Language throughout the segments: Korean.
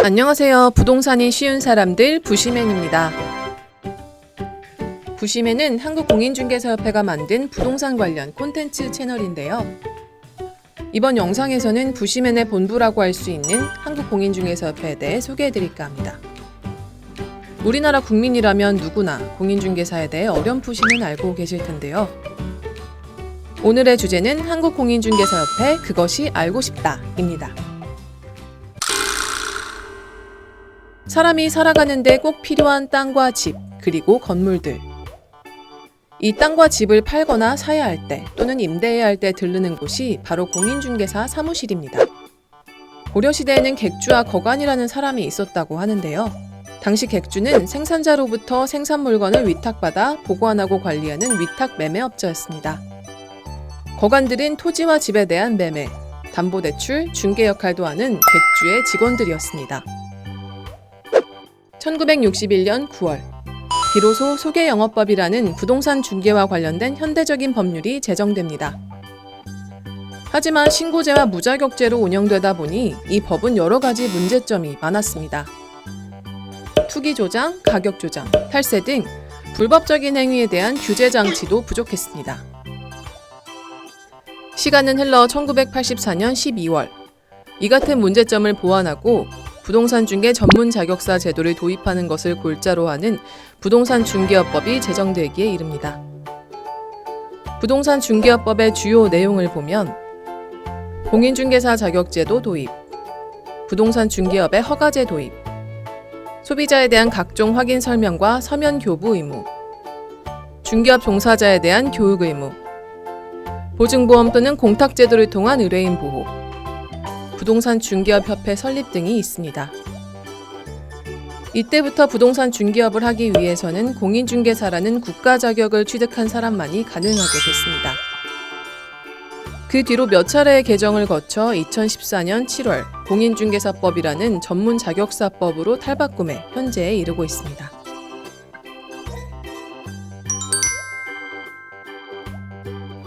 안녕하세요. 부동산이 쉬운 사람들 부시맨입니다. 부시맨은 한국공인중개사협회가 만든 부동산 관련 콘텐츠 채널인데요. 이번 영상에서는 부시맨의 본부라고 할 수 있는 한국공인중개사협회에 대해 소개해드릴까 합니다. 우리나라 국민이라면 누구나 공인중개사에 대해 어렴풋이는 알고 계실 텐데요. 오늘의 주제는 한국공인중개사협회 그것이 알고 싶다입니다. 사람이 살아가는데 꼭 필요한 땅과 집, 그리고 건물들. 이 땅과 집을 팔거나 사야 할 때 또는 임대해야 할 때 들르는 곳이 바로 공인중개사 사무실입니다. 고려시대에는 객주와 거관이라는 사람이 있었다고 하는데요. 당시 객주는 생산자로부터 생산물건을 위탁받아 보관하고 관리하는 위탁 매매업자였습니다. 거관들은 토지와 집에 대한 매매, 담보대출, 중개 역할도 하는 객주의 직원들이었습니다. 1961년 9월, 비로소 소개영업법이라는 부동산 중개와 관련된 현대적인 법률이 제정됩니다. 하지만 신고제와 무자격제로 운영되다 보니 이 법은 여러 가지 문제점이 많았습니다. 투기 조장, 가격 조장, 탈세 등 불법적인 행위에 대한 규제 장치도 부족했습니다. 시간은 흘러 1984년 12월, 이 같은 문제점을 보완하고 부동산 중개 전문 자격사 제도를 도입하는 것을 골자로 하는 부동산 중개업법이 제정되기에 이릅니다. 부동산 중개업법의 주요 내용을 보면 공인중개사 자격제도 도입, 부동산 중개업의 허가제 도입, 소비자에 대한 각종 확인 설명과 서면 교부 의무, 중개업 종사자에 대한 교육 의무, 보증보험 또는 공탁제도를 통한 의뢰인 보호, 부동산 중개업협회 설립 등이 있습니다. 이때부터 부동산 중개업을 하기 위해서는 공인중개사라는 국가 자격을 취득한 사람만이 가능하게 됐습니다. 그 뒤로 몇 차례의 개정을 거쳐 2014년 7월 공인중개사법이라는 전문 자격사법으로 탈바꿈해 현재에 이르고 있습니다.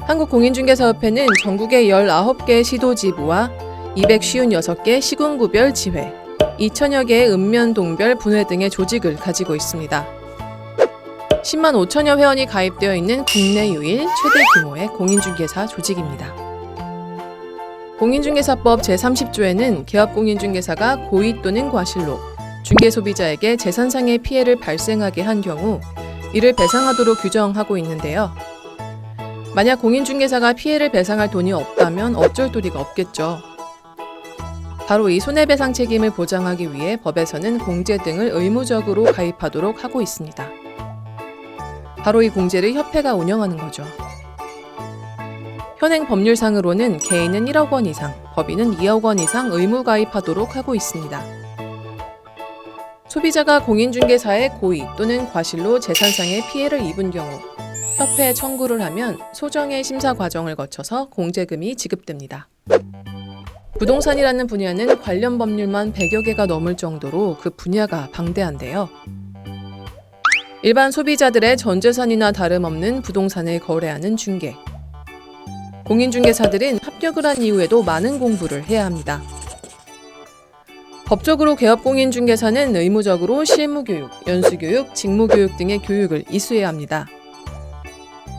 한국공인중개사협회는 전국의 19개의 시도지부와 256개 시군구별 지회, 2천여 개의 읍면동별 분회 등의 조직을 가지고 있습니다. 10만 5천여 회원이 가입되어 있는 국내 유일 최대 규모의 공인중개사 조직입니다. 공인중개사법 제30조에는 개업공인중개사가 고의 또는 과실로 중개소비자에게 재산상의 피해를 발생하게 한 경우 이를 배상하도록 규정하고 있는데요. 만약 공인중개사가 피해를 배상할 돈이 없다면 어쩔 도리가 없겠죠. 바로 이 손해배상 책임을 보장하기 위해 법에서는 공제 등을 의무적으로 가입하도록 하고 있습니다. 바로 이 공제를 협회가 운영하는 거죠. 현행 법률상으로는 개인은 1억 원 이상, 법인은 2억 원 이상 의무 가입하도록 하고 있습니다. 소비자가 공인중개사의 고의 또는 과실로 재산상의 피해를 입은 경우 협회에 청구를 하면 소정의 심사 과정을 거쳐서 공제금이 지급됩니다. 부동산이라는 분야는 관련 법률만 100여 개가 넘을 정도로 그 분야가 방대한데요. 일반 소비자들의 전 재산이나 다름없는 부동산을 거래하는 중개. 공인중개사들은 합격을 한 이후에도 많은 공부를 해야 합니다. 법적으로 개업공인중개사는 의무적으로 실무교육, 연수교육, 직무교육 등의 교육을 이수해야 합니다.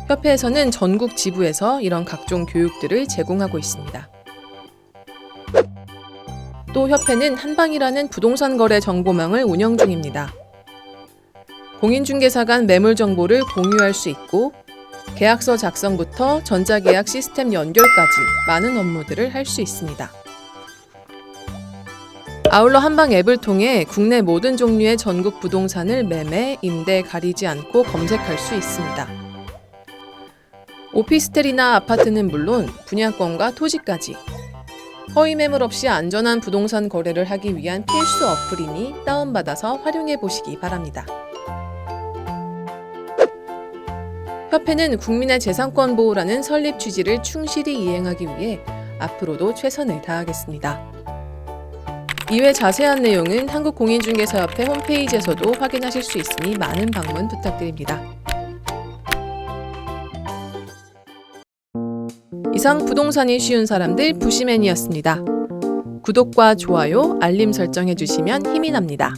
협회에서는 전국 지부에서 이런 각종 교육들을 제공하고 있습니다. 또 협회는 한방이라는 부동산 거래 정보망을 운영 중입니다. 공인중개사 간 매물 정보를 공유할 수 있고 계약서 작성부터 전자계약 시스템 연결까지 많은 업무들을 할 수 있습니다. 아울러 한방 앱을 통해 국내 모든 종류의 전국 부동산을 매매, 임대 가리지 않고 검색할 수 있습니다. 오피스텔이나 아파트는 물론 분양권과 토지까지 허위 매물 없이 안전한 부동산 거래를 하기 위한 필수 어플이니 다운받아서 활용해 보시기 바랍니다. 협회는 국민의 재산권 보호라는 설립 취지를 충실히 이행하기 위해 앞으로도 최선을 다하겠습니다. 이외 자세한 내용은 한국공인중개사협회 홈페이지에서도 확인하실 수 있으니 많은 방문 부탁드립니다. 이상 부동산이 쉬운 사람들 부시맨이었습니다. 구독과 좋아요, 알림 설정해 주시면 힘이 납니다.